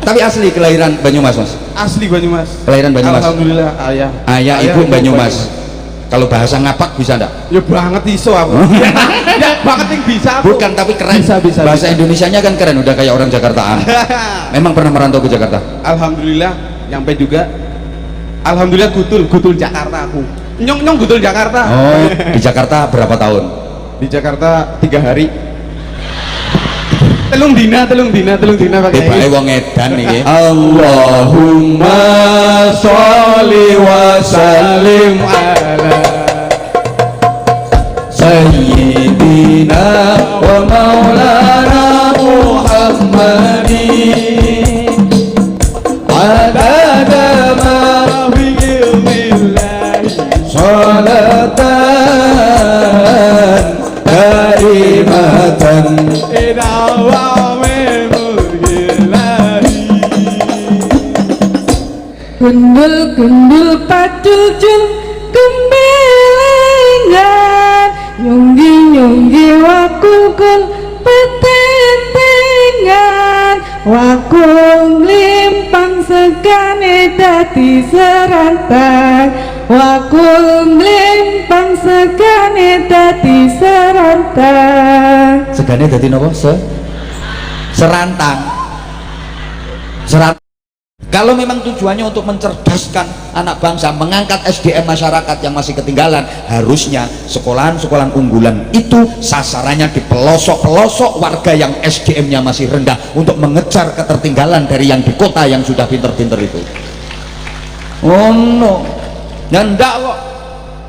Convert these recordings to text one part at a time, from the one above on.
Tapi asli kelahiran Banyumas, Mas? Asli Banyumas. Kelahiran Banyumas. Alhamdulillah, Ayah ibu Banyumas. Kalau bahasa ngapak bisa enggak? Ya banget iso aku. Ya banget yang bisa aku. Bukan, tapi keren. Bisa. Bahasa Indonesianya kan keren, udah kayak orang Jakartaan. Memang pernah merantau ke Jakarta? Alhamdulillah, nyampe juga. Alhamdulillah gutul Jakarta aku. Nyong gutul Jakarta. Oh, di Jakarta berapa tahun? Di Jakarta 3 hari. Telung dina pakai. Tibake wong edan iki. Allahumma sholli wa sallim ala Sayyidina wa maulana Muhammadin adada ma fi ilmillahi salatan karimatan Gundul pacul gembelengan nyunggi wakul petentengan wakul limpang segane dadi serantang wakul limpang segane dadi serantang segane dadi napa? Serantang. Kalau memang tujuannya untuk mencerdaskan anak bangsa, mengangkat SDM masyarakat yang masih ketinggalan, harusnya sekolahan-sekolahan unggulan itu sasarannya di pelosok-pelosok warga yang SDM-nya masih rendah untuk mengejar ketertinggalan dari yang di kota yang sudah pinter-pinter itu. Oh no, ndak kok.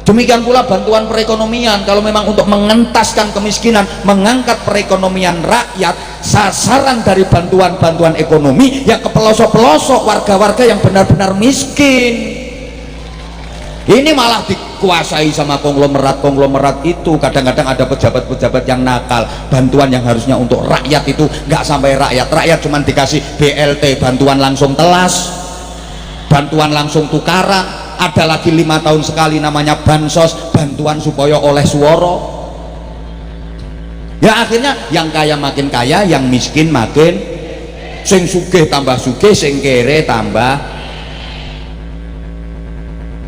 Demikian pula bantuan perekonomian, kalau memang untuk mengentaskan kemiskinan, mengangkat perekonomian rakyat, sasaran dari bantuan-bantuan ekonomi yang ke pelosok-pelosok warga-warga yang benar-benar miskin. Ini malah dikuasai sama konglomerat itu. Kadang-kadang ada pejabat-pejabat yang nakal, bantuan yang harusnya untuk rakyat itu nggak sampai rakyat cuma dikasih BLT, bantuan langsung telas, bantuan langsung tukaran. Ada lagi 5 tahun sekali namanya bansos, bantuan supaya oleh suara. Ya akhirnya yang kaya makin kaya, yang miskin makin, sing sugih tambah sugih, sing kere tambah.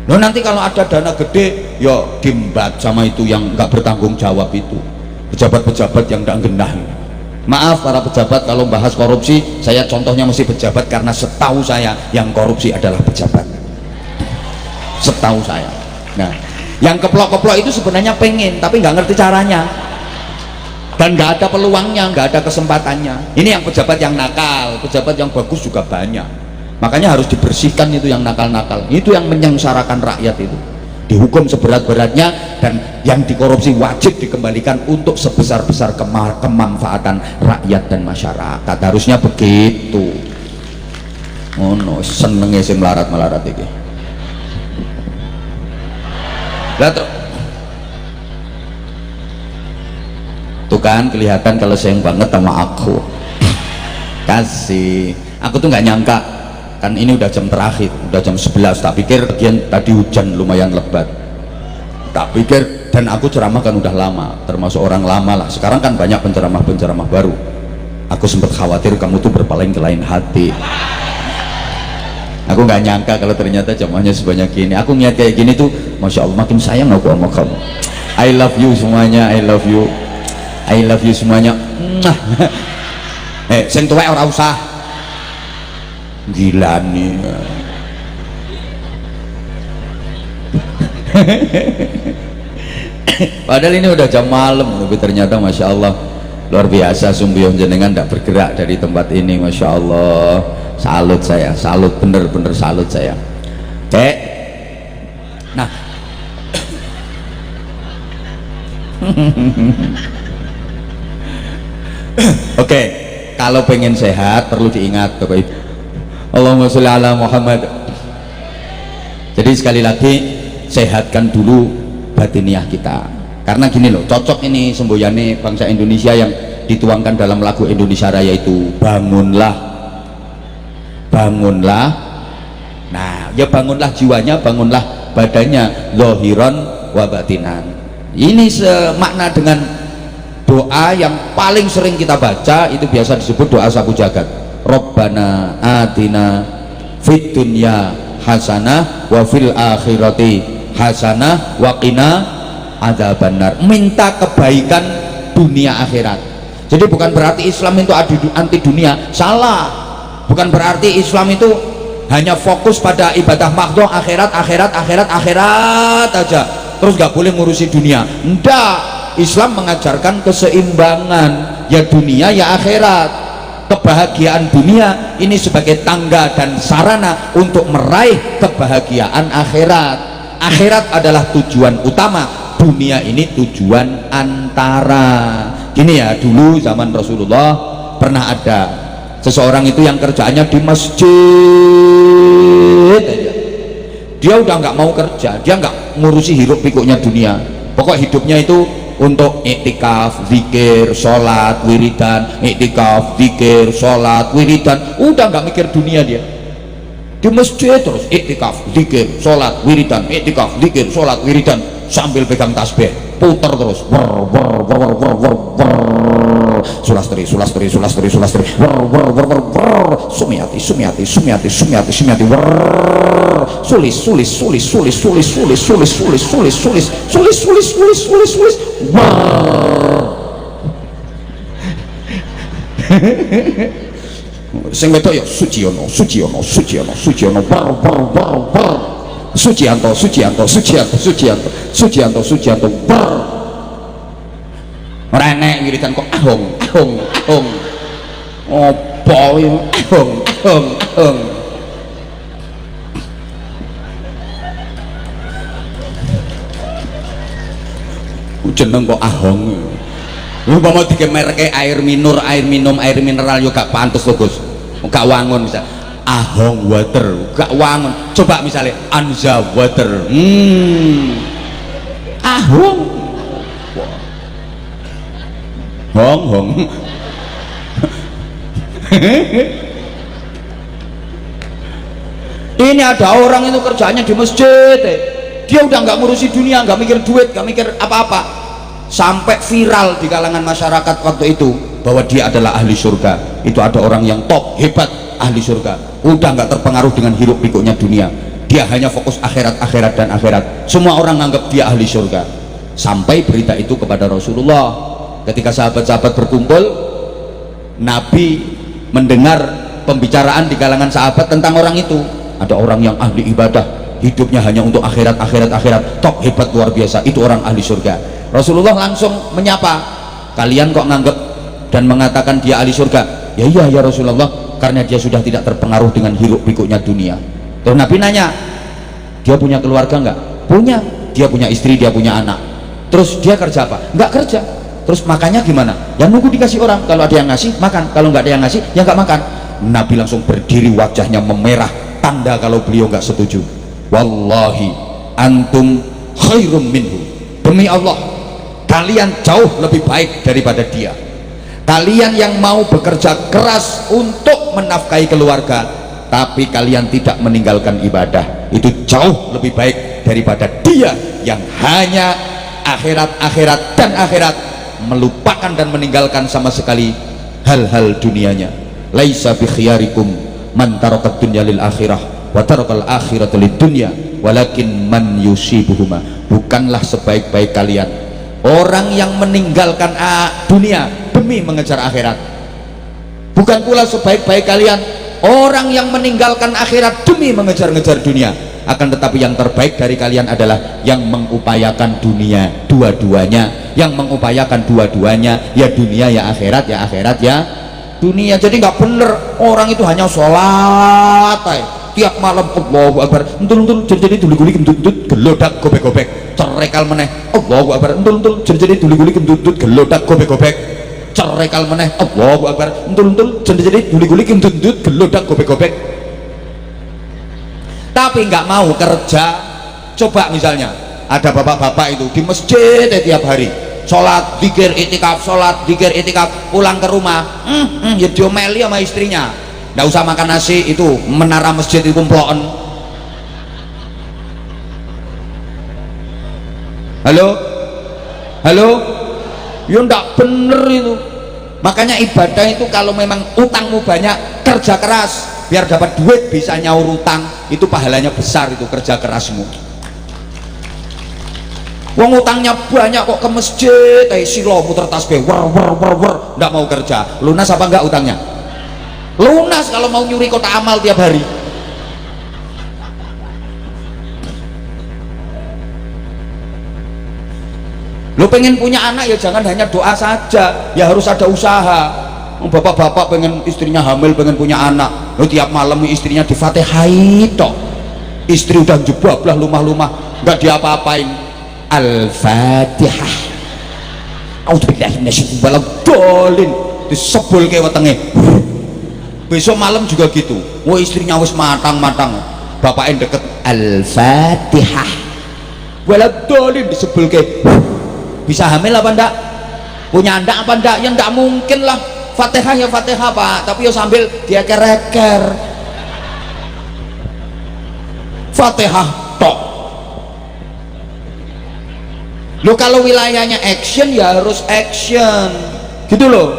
Loh, nanti kalau ada dana gede ya dimbat sama itu yang nggak bertanggung jawab itu, pejabat-pejabat yang nggak genah. Maaf para pejabat kalau bahas korupsi, saya contohnya mesti pejabat karena setahu saya yang korupsi adalah pejabat, setahu saya. Nah, yang keplok-keplok itu sebenarnya pengen tapi nggak ngerti caranya dan nggak ada peluangnya, nggak ada kesempatannya. Ini yang pejabat yang nakal. Pejabat yang bagus juga banyak, makanya harus dibersihkan itu yang nakal-nakal, itu yang menyengsarakan rakyat itu, dihukum seberat-beratnya, dan yang dikorupsi wajib dikembalikan untuk sebesar-besar kemanfaatan rakyat dan masyarakat. Harusnya begitu. Oh no, senengnya sing melarat-melarat iki. Tuh kan kelihatan kalau sayang banget sama aku. Kasih aku tuh nggak nyangka kan ini udah jam terakhir, udah jam 11. Tak pikir tadi hujan lumayan lebat, tak pikir, dan aku ceramah kan udah lama, termasuk orang lama lah. Sekarang kan banyak penceramah baru. Aku sempat khawatir kamu tuh berpaling ke lain hati. Aku nggak nyangka kalau ternyata jamaahnya sebanyak ini. Aku niat kayak gini tuh, masya Allah, makin sayang aku sama kamu. I love you semuanya, I love you semuanya. Sing tuwek ora usah. Gila nih. Padahal ini udah jam malam, tapi ternyata masya Allah luar biasa. Sumbiyong jenengan tidak bergerak dari tempat ini, masya Allah. Salut saya, salut, bener-bener salut saya. Nah, oke, kalau pengen sehat perlu diingat Bapak Ibu, Allahumma sholli ala Muhammad. Jadi sekali lagi, sehatkan dulu batiniah kita, karena gini loh, cocok ini semboyane bangsa Indonesia yang dituangkan dalam lagu Indonesia Raya itu, bangunlah. Nah ya bangunlah jiwanya, bangunlah badannya, zahiran wa batinan. Ini semakna dengan doa yang paling sering kita baca, itu biasa disebut doa sapu jagat. Rabbana atina fid dunya hasanah wa fil akhirati hasanah wa qina adzabannar. Minta kebaikan dunia akhirat. Jadi bukan berarti Islam itu anti dunia, salah. Bukan berarti Islam itu hanya fokus pada ibadah mahdhah akhirat aja, terus gak boleh ngurusi dunia. Enggak, Islam mengajarkan keseimbangan, ya dunia ya akhirat. Kebahagiaan dunia ini sebagai tangga dan sarana untuk meraih kebahagiaan akhirat. Akhirat adalah tujuan utama, dunia ini tujuan antara. Gini ya, dulu zaman Rasulullah pernah ada seseorang itu yang kerjaannya di masjid aja. Dia udah nggak mau kerja, dia nggak ngurusi hiruk pikuknya dunia. Pokok hidupnya itu untuk iktikaf, zikir, sholat, wiridan, iktikaf, zikir, sholat, wiridan. Udah nggak mikir dunia dia. Di masjid terus iktikaf, zikir, sholat, wiridan, iktikaf, zikir, sholat, wiridan, sambil pegang tasbih, puter terus. Sulastri, sumiati, sulis. Sing wedok ya Suciyono, Suciyanto. Ora enek wiridan kok ahong. Apa ya ahong. Jeneng kok ahong. Umpama dikemerke air minum, air mineral yo gak pantes to, Gus. Gak wangun misal. Ahong water, gak wangun. Coba misalnya Anza water. Ahong. Hong. Ini ada orang itu kerjanya di masjid, dia udah nggak ngurusi dunia, nggak mikir duit, nggak mikir apa-apa, sampai viral di kalangan masyarakat waktu itu bahwa dia adalah ahli surga. Itu ada orang yang top, hebat, ahli surga, udah nggak terpengaruh dengan hiruk pikuknya dunia, dia hanya fokus akhirat. Semua orang nganggap dia ahli surga. Sampai berita itu kepada Rasulullah. Ketika sahabat-sahabat berkumpul, Nabi mendengar pembicaraan di kalangan sahabat tentang orang itu. Ada orang yang ahli ibadah, hidupnya hanya untuk akhirat, top, hebat, luar biasa, itu orang ahli surga. Rasulullah langsung menyapa, kalian kok nganggap dan mengatakan dia ahli surga? Ya iya ya Rasulullah, karena dia sudah tidak terpengaruh dengan hiruk pikuknya dunia. Terus Nabi nanya, dia punya keluarga enggak? Punya. Dia punya istri, dia punya anak. Terus dia kerja apa? Enggak kerja. Terus makannya gimana? Yang nunggu dikasih orang. Kalau ada yang ngasih makan, kalau nggak ada yang ngasih ya nggak makan. Nabi langsung berdiri, wajahnya memerah, tanda kalau beliau nggak setuju. Wallahi antum khairum minhu. Demi Allah, kalian jauh lebih baik daripada dia. Kalian yang mau bekerja keras untuk menafkahi keluarga, tapi kalian tidak meninggalkan ibadah, itu jauh lebih baik daripada dia yang hanya akhirat, melupakan dan meninggalkan sama sekali hal-hal dunianya. Laisa bi khiyarikum man tarakat dunya lil akhirah wa tarakal akhirata lid dunya walakin man yusibuhuma. Bukanlah sebaik-baik kalian orang yang meninggalkan dunia demi mengejar akhirat. Bukan pula sebaik-baik kalian orang yang meninggalkan akhirat demi mengejar-ngejar dunia. Akan tetapi yang terbaik dari kalian adalah yang mengupayakan dunia dua-duanya, yang mengupayakan dua-duanya, ya dunia ya akhirat ya dunia. Jadi nggak bener orang itu hanya sholat tiap malam Allahu Akbar, entul jadi duli-guli kentut gelodak gobek-gobek, cerekal meneh Allahu Akbar, entul jadi duli-guli kentut gelodak gobek-gobek, cerekal meneh Allahu Akbar, entul jadi duli-guli kentut gelodak gobek-gobek, tapi nggak mau kerja. Coba misalnya ada bapak-bapak itu di masjid tiap hari sholat zikir itikaf, pulang ke rumah ya diomeli sama istrinya, nggak usah makan nasi, itu menara masjid itu kumploan. Halo ya nggak bener itu. Makanya ibadah itu kalau memang utangmu banyak, kerja keras biar dapat duit, bisa nyaur utang, itu pahalanya besar, itu kerja kerasmu. Wong utangnya banyak kok ke masjid, silo muter tasbih, nggak mau kerja. Lunas apa enggak utangnya? Lunas kalau mau nyuri kota amal tiap hari. Lo pengen punya anak ya jangan hanya doa saja, ya harus ada usaha. Bapak-bapak pengen istrinya hamil, pengen punya anak, lo tiap malam istrinya difatihai toh, istri udah jebablah lumah-lumah nggak diapa-apain. Al-Fatihah, A'udzubillahi minasyaitonir disebul ke wetenge. Besok malam juga gitu, wah istrinya wis matang-matang, bapaknya deket Al-Fatihah, waladolin disebul ke. Bisa hamil apa enggak? Punya anak apa enggak? Ya enggak mungkin lah. Fatihah ya Fatihah Pak, tapi ya sambil dia kereker. Fatihah tok. Lo kalau wilayahnya action ya harus action, gitu loh.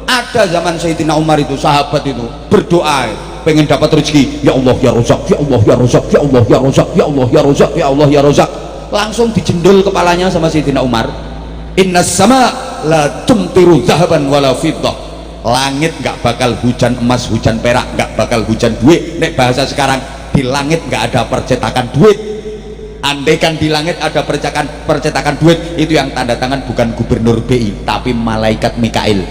Ada zaman Sayyidina Umar itu, sahabat itu berdoa pengen dapat rezeki, ya Allah ya Razak, ya Allah ya Razak, ya Allah ya Razak, ya Allah ya Razak, ya Allah ya Razak. Langsung dijendul kepalanya sama Sayyidina Umar. Innas sama la tumtiru zahaban wala fiddah. Langit nggak bakal hujan emas, hujan perak, nggak bakal hujan duit. Nek bahasa sekarang, di langit nggak ada percetakan duit. Andaikan di langit ada percetakan duit, itu yang tanda tangan bukan gubernur BI tapi malaikat Mikail.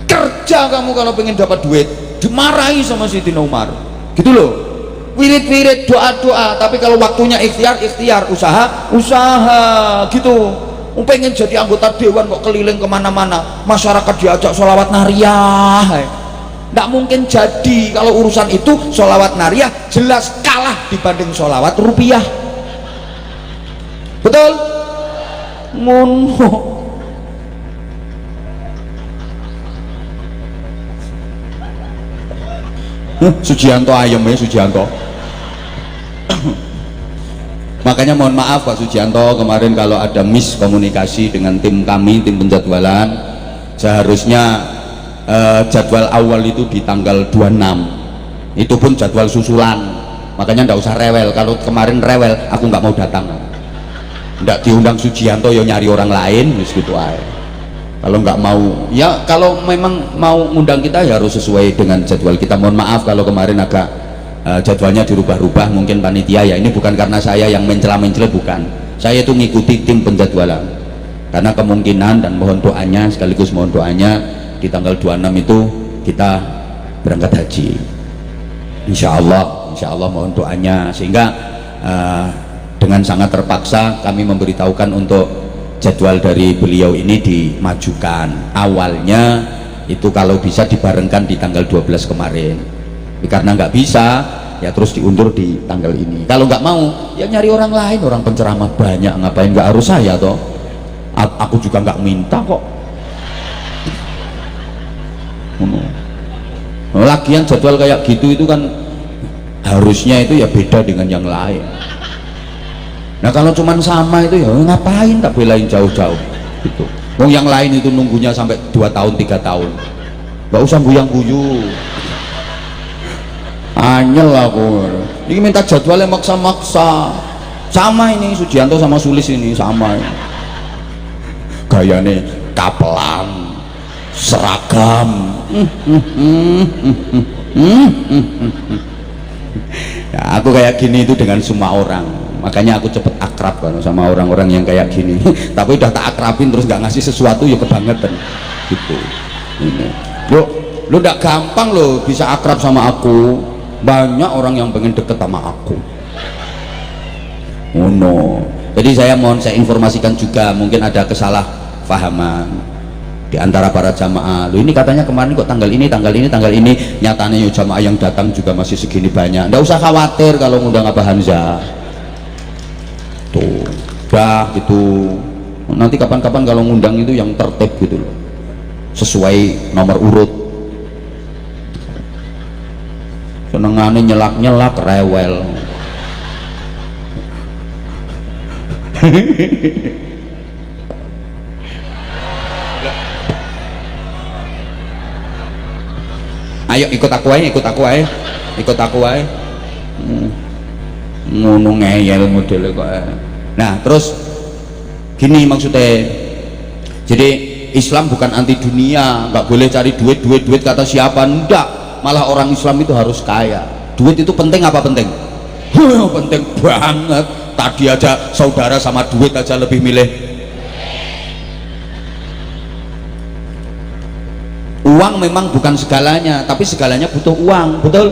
Kerja kamu kalau pengen dapat duit, dimarahi sama Sayyidina Umar, gitu loh. Wirid-wirid, doa-doa, tapi kalau waktunya ikhtiar, usaha gitu. Pengen jadi anggota dewan kok keliling kemana-mana, masyarakat diajak sholawat nariyah, nggak mungkin jadi. Kalau urusan itu sholawat nariyah jelas kalah dibanding sholawat rupiah, betul? Ngono. Sujianto ayam ya Sujianto. Makanya mohon maaf Pak Sujianto, kemarin kalau ada miskomunikasi dengan tim kami, tim penjadwalan, seharusnya jadwal awal itu di tanggal 26, itu pun jadwal susulan. Makanya ndak usah rewel, kalau kemarin rewel aku nggak mau datang, ndak diundang Sujianto ya nyari orang lain, gitu aja. Kalau nggak mau, ya kalau memang mau ngundang kita ya harus sesuai dengan jadwal kita. Mohon maaf kalau kemarin agak jadwalnya dirubah-rubah, mungkin panitia ya. Ini bukan karena saya yang mencela-mencela, bukan. Saya itu ngikuti tim penjadwalan karena kemungkinan, dan mohon doanya, sekaligus mohon doanya, di tanggal 26 itu kita berangkat haji. Insya Allah mohon doanya, sehingga dengan sangat terpaksa kami memberitahukan untuk jadwal dari beliau ini dimajukan. Awalnya itu kalau bisa dibarengkan di tanggal 12 kemarin, karena nggak bisa ya terus diundur di tanggal ini. Kalau nggak mau ya nyari orang lain, orang penceramah banyak, ngapain nggak harus saya toh. Aku juga nggak minta kok. Lagian jadwal kayak gitu itu kan harusnya itu ya beda dengan yang lain. Nah kalau cuman sama itu ya ngapain tak belain jauh-jauh gitu. Wong yang lain itu nunggunya sampai 2 tahun 3 tahun, nggak usah guyang-guyu. Anyel aku ini minta jadwalnya maksa-maksa. Sama ini Sujianto sama Sulis ini sama gayane kapelan seragam. Ya, aku kayak gini itu dengan semua orang, makanya aku cepet akrab kan sama orang-orang yang kayak gini. Tapi udah tak akrabin terus nggak ngasih sesuatu ya kebangetan gitu. Lo nggak gampang lo bisa akrab sama aku. Banyak orang yang pengen deket sama aku. Oh no. Jadi saya informasikan juga, mungkin ada kesalahpahaman di antara para jamaah. Lo ini katanya kemarin kok tanggal ini, nyatanya ya jamaah yang datang juga masih segini banyak. Nggak usah khawatir kalau ngundang Abah Hamzah. Tuh, dah gitu. Nanti kapan-kapan kalau ngundang itu yang tertib gitu loh, sesuai nomor urut. Senengane nyelak-nyelak rewel. Ayo ikut aku aja, ikut aku aja, ikut aku aja. Ngono ngeyel modele kok. Nah terus gini maksudnya, jadi Islam bukan anti dunia, nggak boleh cari duit kata siapa, enggak, malah orang Islam itu harus kaya. Duit itu penting apa penting? Penting banget. Tadi aja saudara sama duit aja lebih milih uang. Memang bukan segalanya, tapi segalanya butuh uang, betul?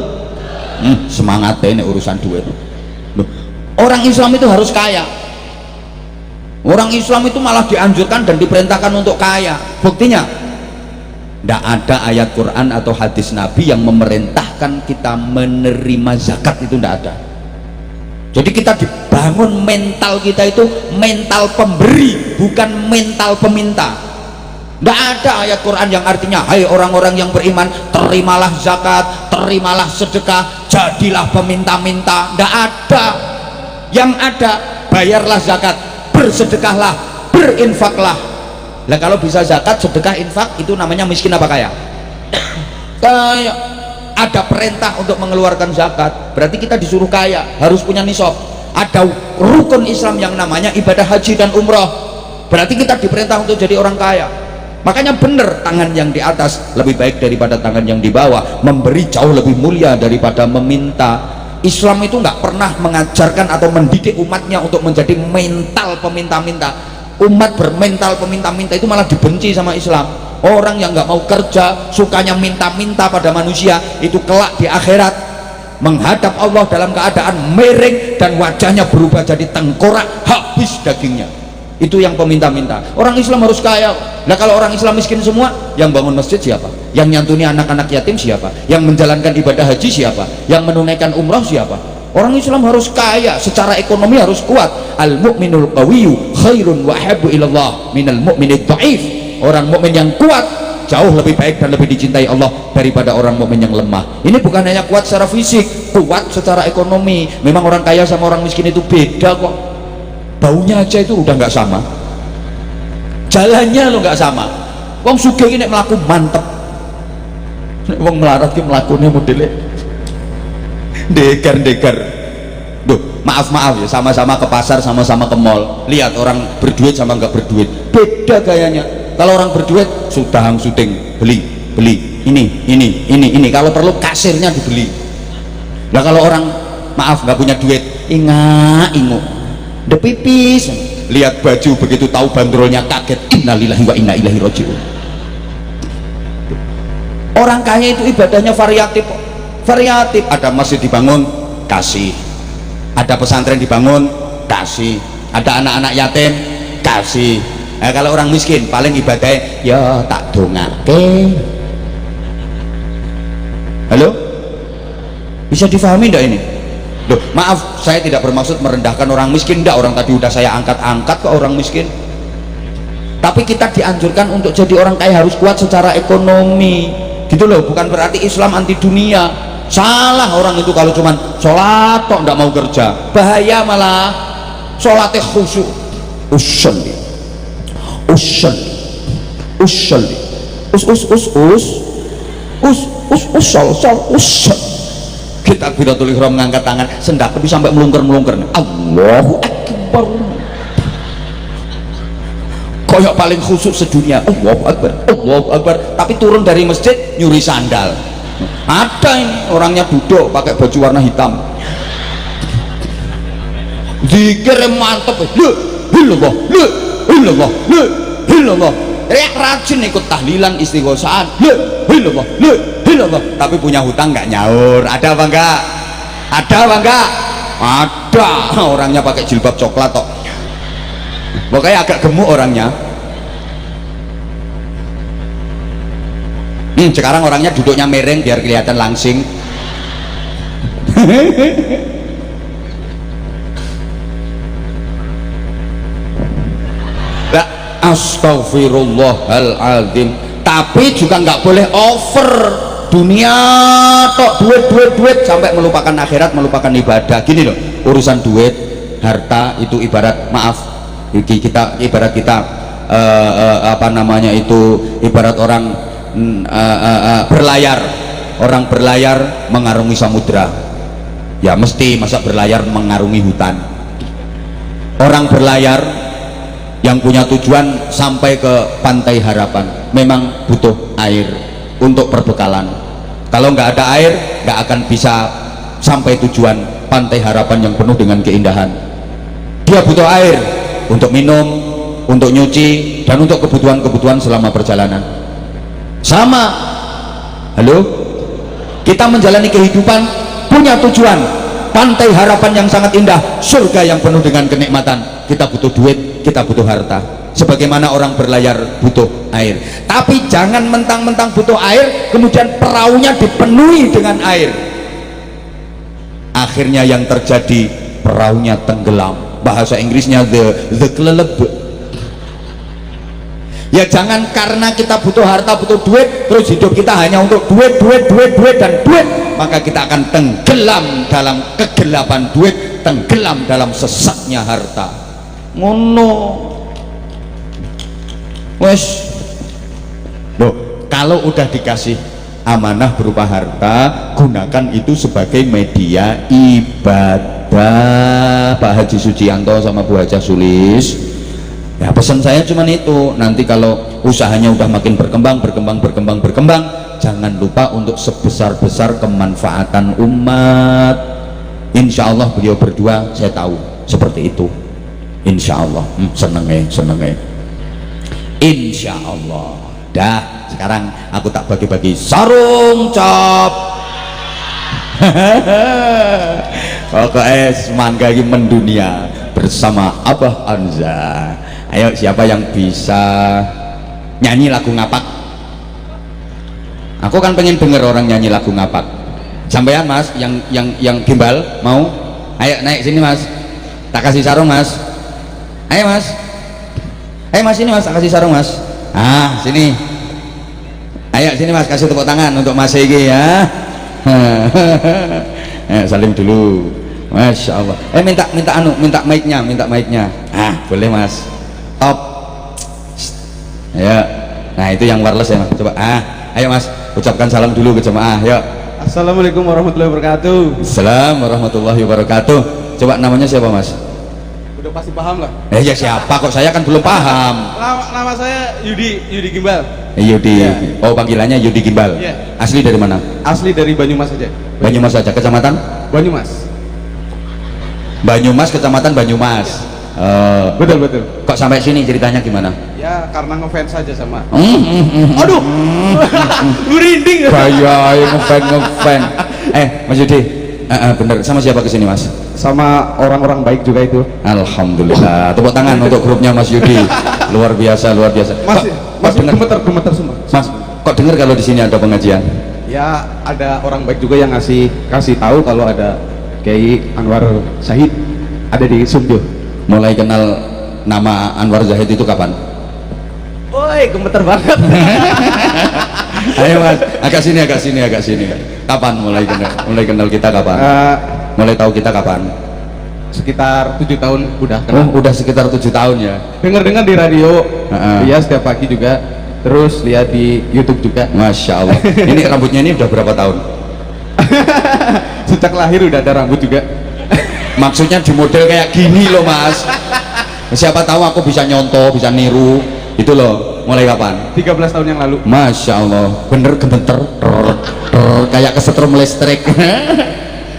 Semangat ini urusan duit. Orang Islam itu harus kaya. Orang Islam itu malah dianjurkan dan diperintahkan untuk kaya. Buktinya tidak ada ayat Quran atau hadis Nabi yang memerintahkan kita menerima zakat, itu tidak ada. Jadi kita dibangun mental kita itu mental pemberi, bukan mental peminta. Tidak ada ayat Quran yang artinya hai orang-orang yang beriman, terimalah zakat, terimalah sedekah, jadilah peminta-minta. Tidak ada. Yang ada bayarlah zakat, bersedekahlah, berinfaklah. Nah kalau bisa zakat, sedekah, infak, itu namanya miskin apa kaya? Kaya. Ada perintah untuk mengeluarkan zakat, berarti kita disuruh kaya, harus punya nisab. Ada rukun Islam yang namanya ibadah haji dan umroh, berarti kita diperintah untuk jadi orang kaya. Makanya benar, tangan yang di atas lebih baik daripada tangan yang di bawah, memberi jauh lebih mulia daripada meminta. Islam itu nggak pernah mengajarkan atau mendidik umatnya untuk menjadi mental peminta-minta. Umat bermental peminta-minta itu malah dibenci sama Islam. Orang yang nggak mau kerja, sukanya minta-minta pada manusia, itu kelak di akhirat menghadap Allah dalam keadaan miring dan wajahnya berubah jadi tengkorak, habis dagingnya. Itu yang peminta-minta. Orang Islam harus kaya. Nah kalau orang Islam miskin semua, yang bangun masjid siapa? Yang nyantuni anak-anak yatim siapa? Yang menjalankan ibadah haji siapa? Yang menunaikan umrah siapa? Orang Islam harus kaya, secara ekonomi harus kuat. Al mu'minul qawiyyu khairun wa habbu ilallah minal mu'minid dha'if. Orang mukmin yang kuat jauh lebih baik dan lebih dicintai Allah daripada orang mukmin yang lemah. Ini bukan hanya kuat secara fisik, kuat secara ekonomi. Memang orang kaya sama orang miskin itu beda kok. Baunya aja itu udah nggak sama, jalannya lo nggak sama. Wong sugih ini melaku mantep, wong melarat ki melakunya modelnya degar. Duh, maaf ya, sama-sama ke pasar, sama-sama ke mall, lihat orang berduit sama nggak berduit, beda gayanya. Kalau orang berduit sudahang syuting, beli ini, kalau perlu kasirnya dibeli. Nah kalau orang maaf nggak punya duit, ingu de pipis, lihat baju begitu tahu bandrolnya kaget, innalillahi wa inna ilaihi rajiun. Orang kaya itu ibadahnya variatif. Ada masjid dibangun, kasih. Ada pesantren dibangun, kasih. Ada anak-anak yatim, kasih. Nah, kalau orang miskin paling ibadahnya ya tak dongake. Halo, bisa difahami enggak ini? Loh, maaf, saya tidak bermaksud merendahkan orang miskin, enggak. Orang tadi udah saya angkat-angkat ke orang miskin. Tapi kita dianjurkan untuk jadi orang kaya harus kuat secara ekonomi, gitu loh. Bukan berarti Islam anti dunia. Salah orang itu kalau cuman sholat kok enggak mau kerja, bahaya malah. Sholatnya khusyuk, usolli kita takbiratul ihram, mengangkat tangan, sendak tapi sampai melungker Allahu Akbar, koyok paling khusyuk sedunia. Allahu Akbar, tapi turun dari masjid nyuri sandal. Ada ini orangnya duduk pakai baju warna hitam, zikir mantep, Allah, teriak rajin ikut tahlilan, istighosaan, Allah, tapi punya hutang nggak nyaur. Ada apa enggak? Ada. Orangnya pakai jilbab coklat tok, pokoknya agak gemuk orangnya. Sekarang orangnya duduknya miring biar kelihatan langsing. Astaghfirullahaladzim. Tapi juga nggak boleh over dunia tok, duit sampai melupakan akhirat, melupakan ibadah. Gini loh, urusan duit, harta itu ibarat, maaf, ibarat kita ibarat orang berlayar orang berlayar mengarungi samudra, ya mesti masa berlayar mengarungi hutan. Orang berlayar yang punya tujuan sampai ke Pantai Harapan memang butuh air untuk perbekalan. Kalau nggak ada air nggak akan bisa sampai tujuan Pantai Harapan yang penuh dengan keindahan. Dia butuh air untuk minum, untuk nyuci, dan untuk kebutuhan-kebutuhan selama perjalanan. Sama, halo, kita menjalani kehidupan punya tujuan Pantai Harapan yang sangat indah, surga yang penuh dengan kenikmatan. Kita butuh duit, kita butuh harta, sebagaimana orang berlayar butuh air. Tapi jangan mentang-mentang butuh air kemudian perahunya dipenuhi dengan air, akhirnya yang terjadi perahunya tenggelam. Bahasa Inggrisnya the keleleb. Ya jangan karena kita butuh harta, butuh duit, terus hidup kita hanya untuk duit, dan duit, maka kita akan tenggelam dalam kegelapan duit, tenggelam dalam sesatnya harta. Ngono wes. Loh, kalau udah dikasih amanah berupa harta, gunakan itu sebagai media ibadah. Pak Haji Sucianto sama Bu Haja Sulis, ya pesan saya cuman itu, nanti kalau usahanya udah makin berkembang, jangan lupa untuk sebesar-besar kemanfaatan umat. Insya Allah beliau berdua saya tahu seperti itu. Insya Allah, senenge. Insya Allah. Dah, sekarang aku tak bagi-bagi sarung cop. Pokoknya semangga ini mendunia bersama Abah Anza. Ayo, siapa yang bisa nyanyi lagu ngapak? Aku kan pengen denger orang nyanyi lagu ngapak. Sampean mas, yang gimbal mau? Ayo naik sini mas, tak kasih sarung mas. Ayo mas, ini mas, tak kasih sarung mas. Ah, sini. Ayo sini mas, kasih tepuk tangan untuk mas Egi ya. Salim dulu. Masya Allah. Minta mic-nya. Ah, boleh mas. Top. Ya. Nah itu yang wireless ya mas. Coba. Ayo mas, ucapkan salam dulu ke jemaah. Yuk. Assalamualaikum warahmatullahi wabarakatuh. Assalamualaikum warahmatullahi wabarakatuh. Coba namanya siapa mas? Udah pasti paham lah. Ya siapa kok, saya kan belum paham. Nama saya Yudi Gimbal. Yudi. Ya. Oh panggilannya Yudi Gimbal. Ya. Asli dari mana? Asli dari Banyumas aja. Banyumas saja, kecamatan? Banyumas, kecamatan Banyumas. Betul. Kok sampai sini ceritanya gimana? Ya karena ngefans saja sama. Aduh, merinding. Gaya ngefan. Mas Yudi, bener, sama siapa kesini mas? Sama orang-orang baik juga itu. Alhamdulillah. Tepuk tangan untuk grupnya Mas Yudi. Luar biasa. Masih gemeter semua. Mas, kok dengar kalau di sini ada pengajian? Ya ada orang baik juga yang kasih tahu kalau ada Kiai Anwar Zahid ada di Sumjo. Mulai kenal nama Anwar Zahid itu kapan? Woi, gemeter banget. Ayo mas, agak sini. Kapan mulai kenal kita kapan? Mulai tahu kita kapan? Sekitar 7 tahun udah kenal. Oh, udah sekitar 7 tahun ya. Dengar di radio, iya setiap pagi juga. Terus lihat di YouTube juga. Masya Allah. Ini rambutnya ini udah berapa tahun? Sejak lahir udah ada rambut juga. Maksudnya di model kayak gini loh mas. Siapa tahu aku bisa nyontoh, bisa niru. Itu loh. Mulai kapan? 13 tahun yang lalu. Masya Allah. Bener gemeter. Kayak kesetrum listrik.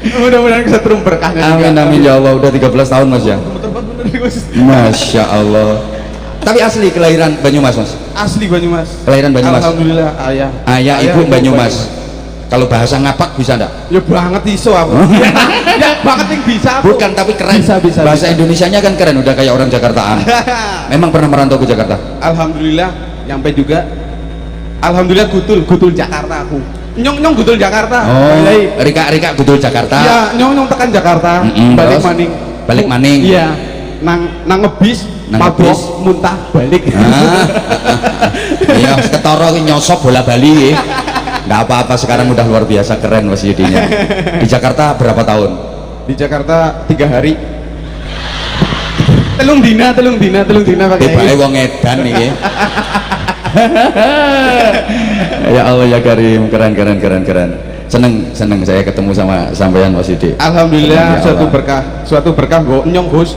Mudah-mudahan kesetrum berkahnya. Amin ya Allah. Udah 13 tahun mas ya. Gemeter banget bener mas. Masya Allah. Tapi asli kelahiran Banyumas mas? Asli Banyumas. Kelahiran Banyumas. Alhamdulillah ayah Ibu Banyumas. Kalau bahasa ngapak bisa enggak? Ya banget iso aku. Ya banget yang bisa aku. Bukan, tapi keren. Bisa. Bahasa Indonesianya kan keren, udah kayak orang Jakartaan. Memang pernah merantau ke Jakarta? Alhamdulillah nyampe juga. Alhamdulillah gutul Jakarta aku. Nyong gutul Jakarta. Oh, Rika gutul Jakarta. Iya, nyong tekan Jakarta. Balik maning. Iya. Nang ngebis, mabok, muntah, balik. Iya, ketara nyosop bola Bali. Nggak apa-apa, sekarang udah luar biasa keren Mas Yudinya. Di Jakarta berapa tahun? Di Jakarta 3 hari. Telung dina pakai. Tibake wong edan iki. Ya Allah ya Karim, keren. seneng saya ketemu sama sampean Mas Yudi. Alhamdulillah, Ya Allah. suatu berkah Mbok Nyong Gus.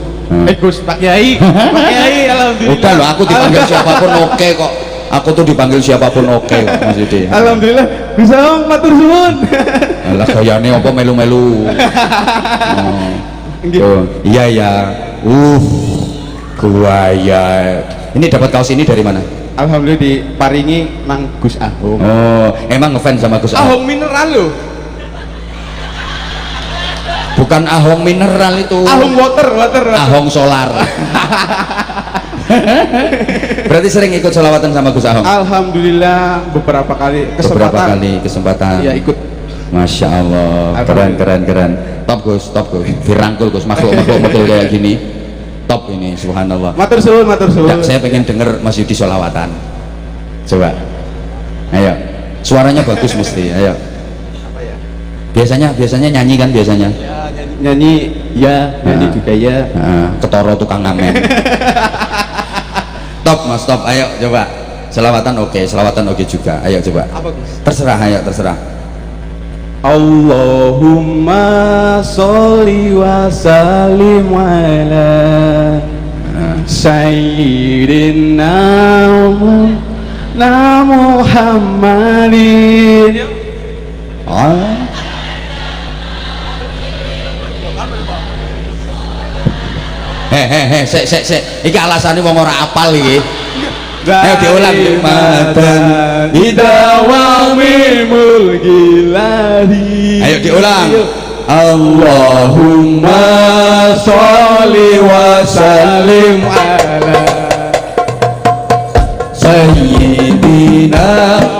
Gus Pak Kiai. Pak Kiai alhamdulillah. Udah loh, aku dipanggil siapapun oke kok. Aku tuh dipanggil siapapun oke kok Mas Yudi. Alhamdulillah. Bisa Om, matur suwun. Alah gayane apa melu-melu. Nggih. Oh, iya ya. Kuaya. Ini dapat kaos ini dari mana? Alhamdulillah diparingi nang Gus Ahong. Oh, emang ngefans sama Gus Ahong? Ahong mineral loh. Bukan Ahong mineral itu. Ahong water. Ahong solar. Berarti sering ikut sholawatan sama Gus Ahong? Alhamdulillah beberapa kali kesempatan. Ya ikut. Masya Allah, keren. Top Gus. Dirangkul Gus, makhluk model kayak gini. Top ini, subhanallah. Matur suwun. Nggak, saya pengen denger Mas Yudi sholawatan. Coba. Ayo. Suaranya bagus mesti. Ayo. Apa ya? Biasanya nyanyi kan biasanya. Ya, nyanyi juga ya. Ketoro tukang ngamen. Top Mas, top. Ayo coba. Selawatan oke juga. Ayo coba. Apa Gus? Terserah. Allahumma sholli wa sallim ala sayyidina Muhammadin. Iki alasane wong ora apal iki. Ayo diulang. Matan idawami mulkilahi. Ayo diulang. Allahumma sholli wa sallim ala sayyidina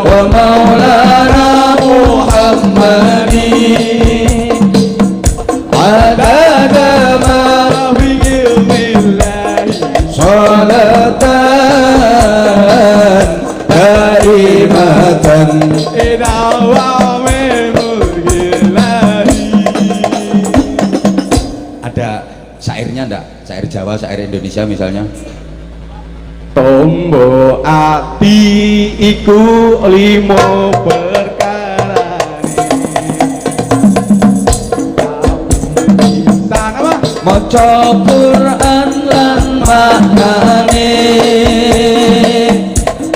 wa maulana Muhammadin adada ma fi ilmillahi salatan daimatan idawami mulkilahi. ada syairnya enggak? Syair Jawa, syair Indonesia misalnya. Tombo ati iku limo perkara sana apa? Maca Quran lan maknane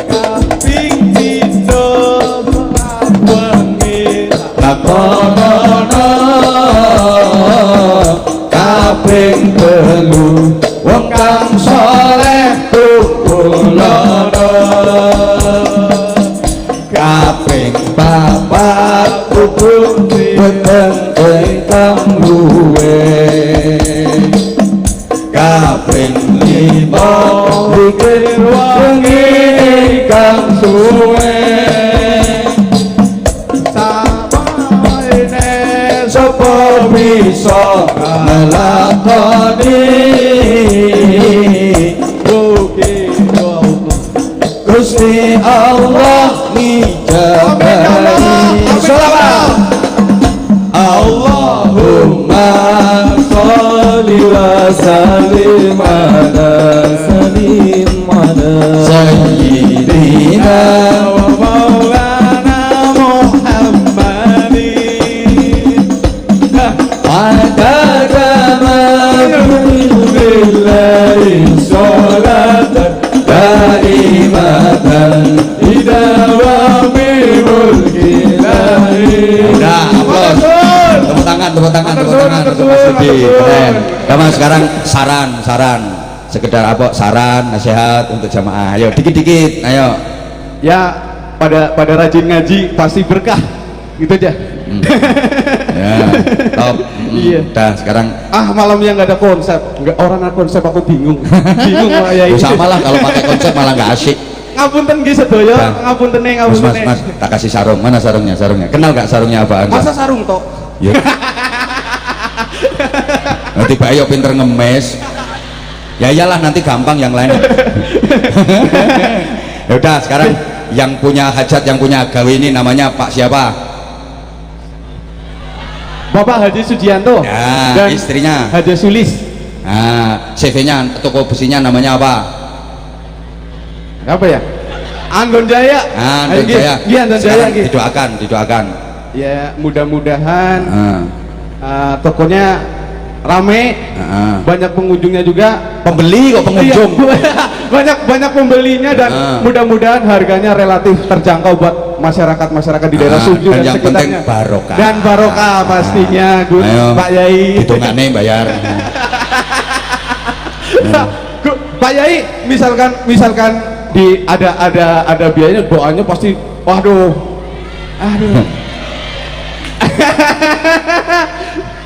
Kaping pindho wengi lakonono kaping telu wong kang saleh tukulono kaping papat kudu weteng ingkang luwe kaping lima mikir wengi ingkang suwe samaine sapa bisa nglakoni rugi Gusti Allah ngijabahi sholawat Allahumma sholli wa sallim ala sayyidina wa maulana Muhammadin adada ma billahi sholatan daimatan idawami mulkilahi. Udah, aplaus. Tepuk tangan untuk Mas Yudi. Keren. Kamu sekarang saran sekedar apa? Saran, nasihat untuk jamaah. Ayo dikit-dikit, ayo. Ya pada rajin ngaji pasti berkah gitu aja. Ya, top. Iya. Udah, sekarang Malamnya nggak ada konsep, nggak orang ada konsep aku bingung malah ya. sama lah kalau pakai konsep malah nggak asik. Ngapunten nggih sedaya, Nah. ngapunten Mas, tak kasih sarung. Mana sarungnya? Kenal gak sarungnya apaan? Masa sarung toh? Ya. Nanti Pak Ayo pinter ngemes. Ya iyalah nanti gampang yang lain. Ya udah sekarang yang punya hajat, yang punya gawe ini namanya Pak siapa? Bapak Haji Sujianto Ya, dan istrinya. Haji Sulis. Nah, CV-nya, toko besinya namanya apa? Apa ya? Anggon Jaya. Nah, Andon Jaya. Iya, Anggon Jaya Sekarang nggih. didoakan. ya mudah-mudahan Ah, tokonya rame, ah. banyak pengunjungnya juga. Pembeli kok pengunjung. Iya, banyak pembelinya dan mudah-mudahan harganya relatif terjangkau buat masyarakat di daerah Suju dan dan yang penting sekitarnya. barokah. Dan barokah pastinya, Gus. Ayo, Pak Yai. hitungane bayar. Pak Yai, misalkan di ada biayanya, doanya pasti waduh.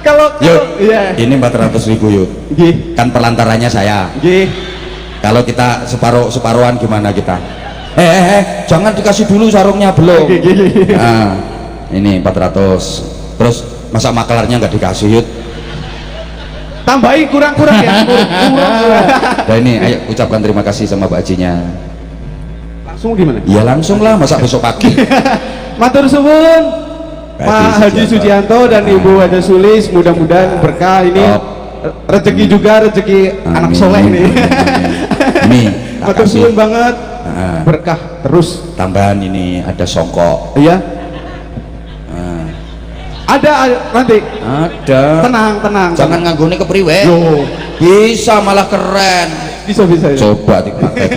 Kalau Yud, iya. ini 400.000 Yud. Nggih. Kan pelantarannya saya. Nggih. Kalau kita separuhan gimana kita? Jangan dikasih dulu sarungnya belum. Nggih. Nah, ini 400. Terus masa makelarnya nggak dikasih Yud? Tambahi kurang-kurang ya. Kurang. Nah ini, ayo ucapkan terima kasih sama Mbak Hajinya. Langsung gimana? Ya langsung lah, masa besok pagi. Matur suwun Pak Haji Sujianto dan Ibu Haja Sulis, mudah-mudahan berkah ini. Rezeki juga, rezeki anak soleh nih. Ini Matur suwun banget, berkah terus. tambahan ini ada songkok. Iya. Ada nanti. Ada. Tenang. Jangan nganggone kepriwe. Loh, Bisa malah keren. bisa. Coba dipakai.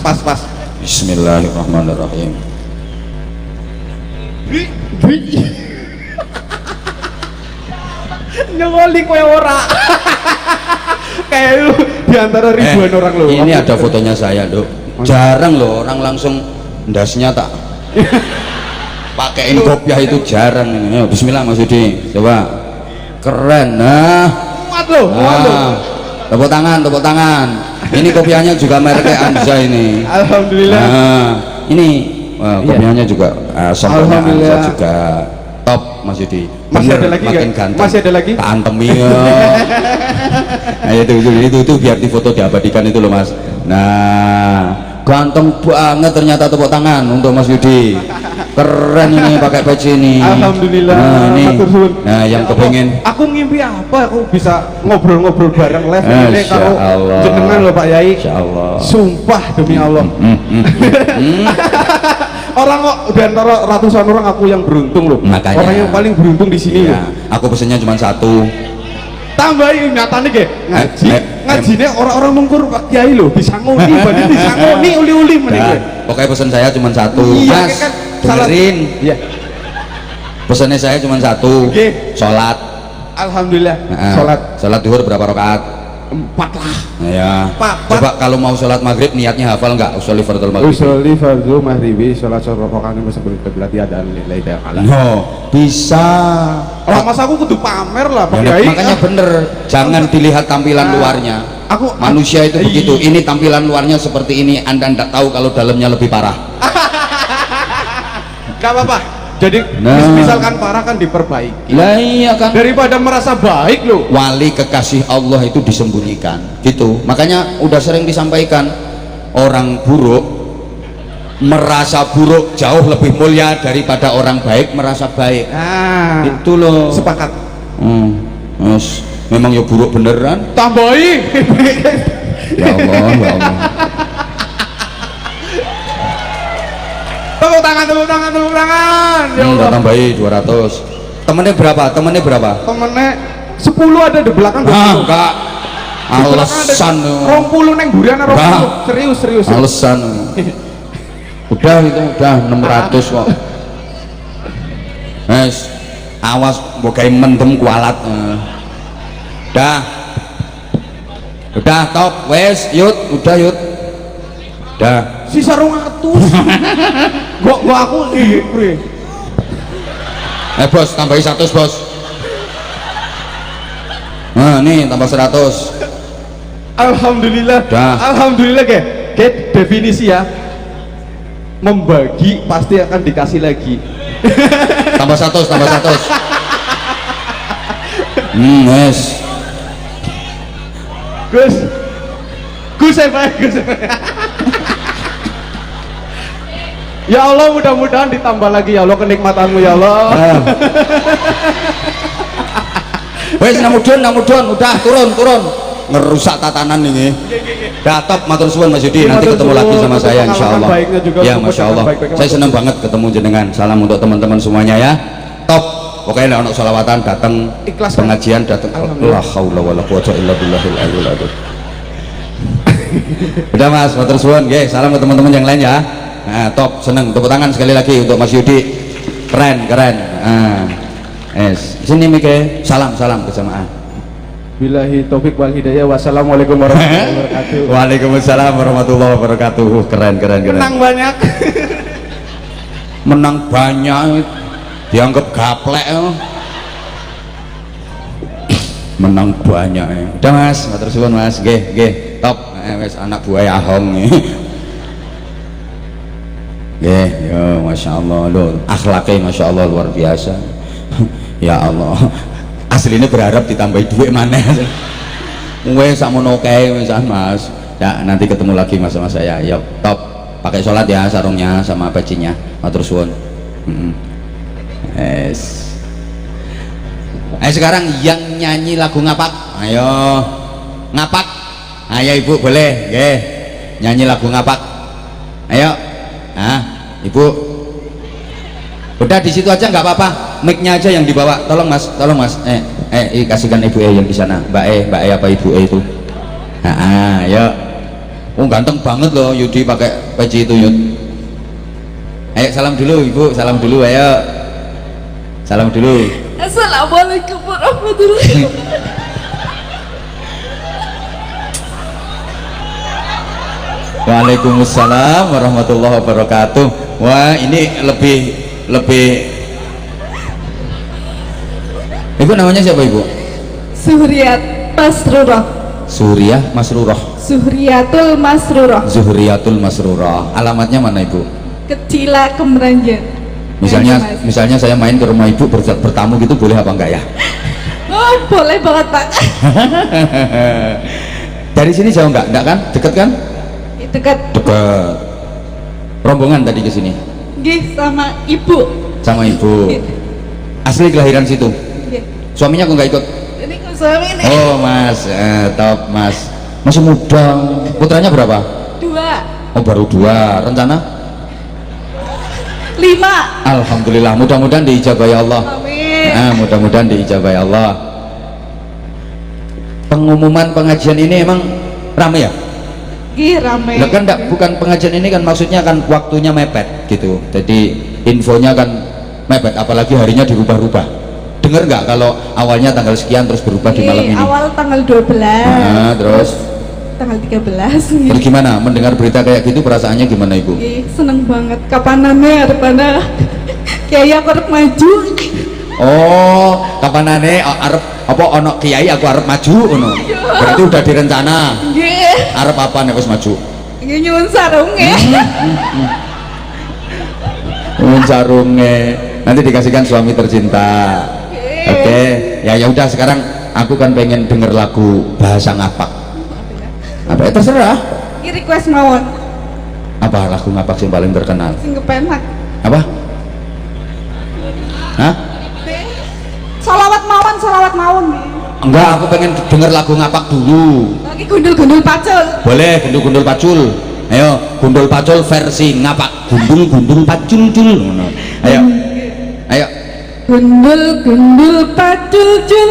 Pas. Bismillahirrahmanirrahim. Nyoli kowe ora. Kayak lu di antara ribuan orang lu. Ini ada fotonya saya, Dok. Jarang loh orang langsung ndasnya tak pakein kopiah itu jarang ini. Ayo, bismillah Mas Yudi. Coba. Keren. Nah. Muat lo. Tepuk tangan. Ini kopiahnya juga mereknya Anza ini. Alhamdulillah. Nah, ini kopiahnya juga songkoknya Anza Alhamdulillah. juga top Mas Yudi. Masih Bener, ada lagi makin nggak? ganteng. Masih ada lagi? Tak antemi ya. Nah, itu biar di foto diabadikan itu loh Mas. Nah, ganteng banget ternyata, tepuk tangan untuk Mas Yudi. Keren ini pakai peci ini. Alhamdulillah. Nah, ini. Matur suwun. Nah, yang Ya Allah, kepengen aku ngimpi apa aku bisa ngobrol-ngobrol bareng live ini Insya kalau Allah. jenengan loh Pak Yai. Insya Allah. Sumpah demi Allah. Orang kok di antara ratusan orang aku yang beruntung loh. Makanya. Orang yang paling beruntung di sini Iya, loh. aku pesennya cuma satu. Tambahin nyatane ge ngaji. Ngajine orang-orang mungkur Pak Kiai loh, disangoni badhe disangoni uli-uli meneh. Nah, pokoknya pesan saya cuma satu. Iya, Mas, kan salah. dengerin. Iya. Pesannya saya cuma satu. Oke. Sholat. Alhamdulillah. Nah, sholat duhur berapa rakaat? 4 lah. Nah, ya. Pak. Coba kalau mau sholat maghrib niatnya hafal nggak? Usolli fardhu maghrib. Usolli fardhu maghribi sholat rakaat sebelum kiblat ada nilai kalah. No, bisa. Lah mas aku kudu pamer lah Pak Ya, Kiai. makanya bener, jangan dilihat tampilan luarnya. Manusia itu begitu. Ini tampilan luarnya seperti ini, Anda tidak tahu kalau dalamnya lebih parah. Gak apa-apa. Jadi misalkan parah kan diperbaiki. Lah iya kan. Daripada merasa baik loh. Wali kekasih Allah itu disembunyikan, gitu. Makanya udah sering disampaikan, orang buruk merasa buruk jauh lebih mulia daripada orang baik merasa baik. Nah, Itu loh. sepakat. Mas, memang ya buruk beneran. Tambahi. Ya Allah, ya Allah. Tepuk tangan. Ya Allah. Udah tambahi 200. Temennya berapa? Temennya 10 ada di belakang. Enggak. Alasan. 20 neng burian Enggak. serius. Alasan. Udah itu udah 600 kok. Mas, awas bogai mendem kualat. Udah top wes Yud, udah Yud. Udah. Sisa 200. Gua aku bre. Bos, tambahi 100 bos. Nah nih tambah 100. Alhamdulillah. Dah. Alhamdulillah kayak definisi ya. Membagi pasti akan dikasih lagi. Tambah 100, tambah 100. Wes. Gus. Ya Allah, mudah-mudahan ditambah lagi ya Allah kenikmatanmu ya Allah. Wes namudun, udah turun. ngerusak tatanan ini. Dah top, matur suwun Mas Yudi, nanti Matur ketemu suwun, lagi sama untuk saya insya pengalaman Allah. baiknya juga, Ya untuk Masya Allah, perkataan baik-baik. saya senang banget ketemu jenengan. Salam untuk teman-teman semuanya ya. Top. Pokoknya lah, untuk sholawatan datang, Ikhlas, Pak. pengajian datang. La haula wala quwwata illa billahil aliyil adzim. Udah Mas, matur suwun. Nggih, salam ke teman-teman yang lain ya. Nah, top, seneng. Tepuk tangan sekali lagi untuk Mas Yudi. Keren, keren. Sini Mike, salam ke jamaah. Billahi taufik wal hidayah. Wassalamualaikum warahmatullahi wabarakatuh. Waalaikumsalam warahmatullahi wabarakatuh. Keren. Menang banyak. Menang banyak, dianggap gaplek. Menang banyak. Udah Mas, matur suwun Mas. Nggih, top. Wis anak buah Ahong. Nggih, ya Masya Allah lho, akhlaknya Masya Allah luar biasa. Ya Allah, aslinya berharap ditambahi duit mana. Wes sakmono kae wisan Mas. Ya nanti ketemu lagi Mas sama saya. Ya top. Pakai sholat ya sarungnya sama pecinya. Matur suwun. Sekarang yang nyanyi lagu ngapak. Ayo. Ngapak. Ayo Ibu boleh, nggih. Nyanyi lagu ngapak. Ayo. Ibu. Udah di situ aja nggak apa-apa. Mic-nya aja yang dibawa. Tolong Mas. Kasihkan Ibu yang di sana. Mbak E apa Ibu E itu? Ayo. Ganteng banget loh Yudi pakai peci itu Yud. Ayo salam dulu Ibu, salam dulu ayo. Salam dulu. Assalamualaikum warahmatullahi wabarakatuh. Waalaikumsalam warahmatullahi wabarakatuh. Wah ini lebih Ibu namanya siapa Ibu? Suhriyat Masrurah. Suriah Masrurah. Suhriyatul Masrurah. Zuhriyatul Masrurah. Alamatnya mana Ibu? Kecila Kemeranjan. Misalnya saya main ke rumah Ibu bertamu gitu boleh apa enggak ya? Oh boleh banget Pak. Dari sini jauh enggak kan? Deket kan? Dekat. Deket. Rombongan tadi ke sini. Nggih sama Ibu. Sama Ibu. Nggih. Asli kelahiran situ. Nggih. Suaminya kok nggak ikut? Ini suami ini. Oh Mas, top Mas. Masih muda. Putranya berapa? 2. Oh baru 2. Rencana? 5. Alhamdulillah. Mudah-mudahan diijabahi Allah. Amin. Mudah-mudahan diijabahi Allah. Pengumuman pengajian ini emang rame ya? Nggih rame. Lah kan bukan pengajian ini kan maksudnya kan waktunya mepet gitu. Jadi infonya kan mepet, apalagi harinya dirubah-rubah. Dengar nggak kalau awalnya tanggal sekian terus berubah di malam ini? Awal tanggal 12. Terus tanggal 13. Terus gimana? Mendengar berita kayak gitu perasaannya gimana Ibu? Seneng banget. Kapanane arepana kiai aku arep maju. Oh, kapanane arep apa ono kiai aku arep maju ngono. Berarti udah direncana. Nggih. Arep apa nek wis maju? Nggih nyuwun sarunge. Nyuwun sarunge. Nanti dikasihkan suami tercinta. Oke. Ya udah sekarang aku kan pengen denger lagu bahasa ngapak. Apa ya terserah. Iki request mawon. Apa lagu ngapak yang paling terkenal? Sing kepenak. Apa? Hah? Solawat mawon. Enggak, aku pengen denger lagu ngapak dulu. Lagi gundul-gundul pacul. Boleh, gundul-gundul pacul. Ayo, gundul pacul versi ngapak. Gundul-gundul pacul cul. Ayo. Gundul-gundul pacul cul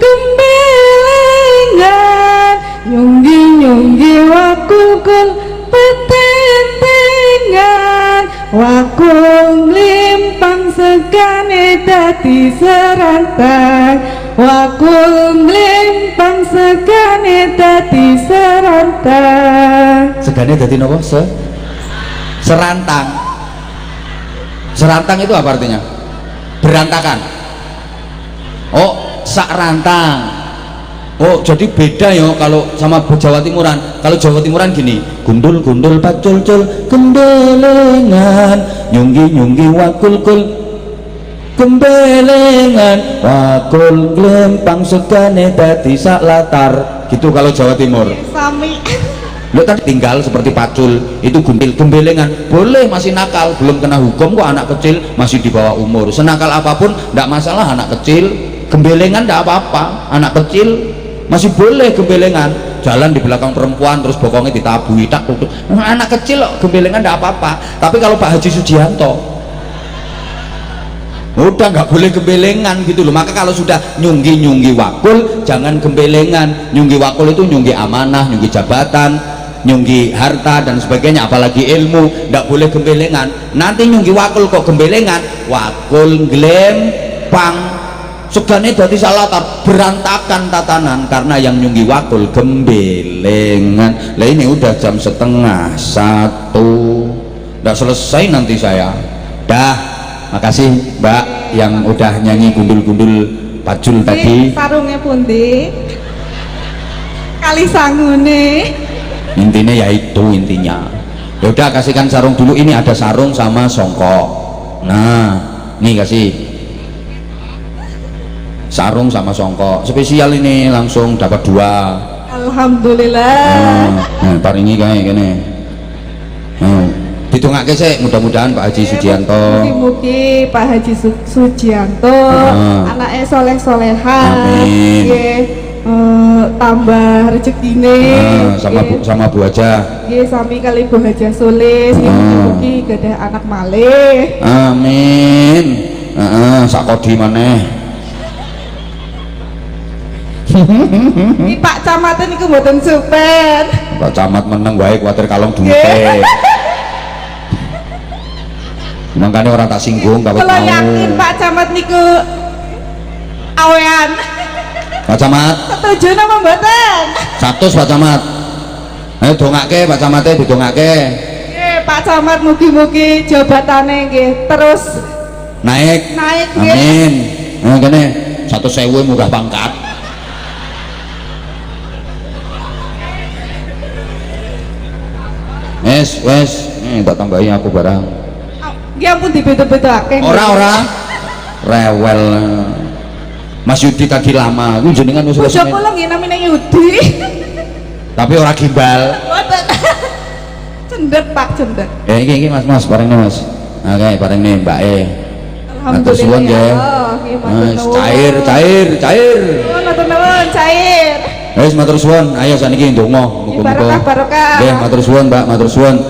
gembelengan, nyunggi-nyunggi wakul-kul petentengan, wakul limpang segane dadi serantang, wakul limpang segane dadi serantang. Segane dadi napa? Serantang. Serantang itu apa artinya? Berantakan. Oh, sak rantang. Oh, jadi beda ya kalau sama Jawa Timuran. Kalau Jawa Timuran gini, gundul-gundul pacul-cul gembelengan, nyunggi-nyunggi wakul-kul gembelengan, wakul glempang segane dadi sak latar. Gitu kalau Jawa Timur. Sami. Lo tadi tinggal seperti pacul itu gembelengan boleh, masih nakal, belum kena hukum kok, anak kecil masih di bawah umur, senakal apapun tidak masalah, anak kecil gembelengan tidak apa-apa, anak kecil masih boleh gembelengan, jalan di belakang perempuan terus bokongnya ditabui tak tutup. Anak kecil kok gembelengan enggak apa-apa. Tapi kalau Pak Haji Sugianto udah nggak boleh gembelengan gitu loh. Maka kalau sudah nyunggi wakul jangan gembelengan. Nyunggi wakul itu nyunggi amanah, nyunggi jabatan, nyunggi harta dan sebagainya, apalagi ilmu. Nggak boleh gembelengan. Nanti nyunggi wakul kok gembelengan, wakul glempang segane dadi salah berantakan tatanan karena yang nyunggi wakul gembelengan. Lah ini udah jam 12:30 udah selesai nanti saya. Dah, makasih Mbak yang udah nyanyi gundul-gundul pacul tadi. Sarungnya pundi? Kali sangune. Intinya ya itu intinya. Ya udah kasihkan sarung dulu, ini ada sarung sama songkok. Nah, nih kasih sarung sama songkok spesial ini, langsung dapat 2. Alhamdulillah. Nah, tar ini kayak gini. Ditungake sih, mudah-mudahan Pak Haji Sugianto. Mugi-mugi Pak Haji Sugianto anaknya soleh-solehan. Amin. Tambah rezekine. Sama Bu Haja. Nggih, sami kali Bu Haja Sulis. Mugi-mugi gadah anak malih. Amin. Sakodi maneh. Iki Pak Camat niku mboten supen. Pak Camat meneng wae kuwatir kalong duite. Mangkane ora tak singgung kawit mau. Kalau yakin Pak Camat niku awean. Pak Camat. Setuju napa mboten? 100 Pak Camat. Ayo dongake Pak Camate, didongake. Nggih, Pak Camat mugi-mugi jabatane nggih terus Naik. nggih. Amin. Nah kene 100.000 munggah pangkat. Wes, tak tambahi aku barang. Nggih ampun dibeto-betoake. Ora rewel. Mas Yudi tadi lama, ku jenengan wis Bojo resmi. kula nggih namine Yudi. Tapi ora gimbal. Mboten. Cendet Pak, cendet. Iki Mas, paringne Mas. Oke, paringne Mbak E. Matur Alhamdulillah suwun ya nggih. Allah. Nggih, matur Mas, nuwun. cair. Matur nuwun, cair. Wis matur suwun, ayo saniki ndonga. Barokah. Nggih, matur suwun Mbak, matur suwun.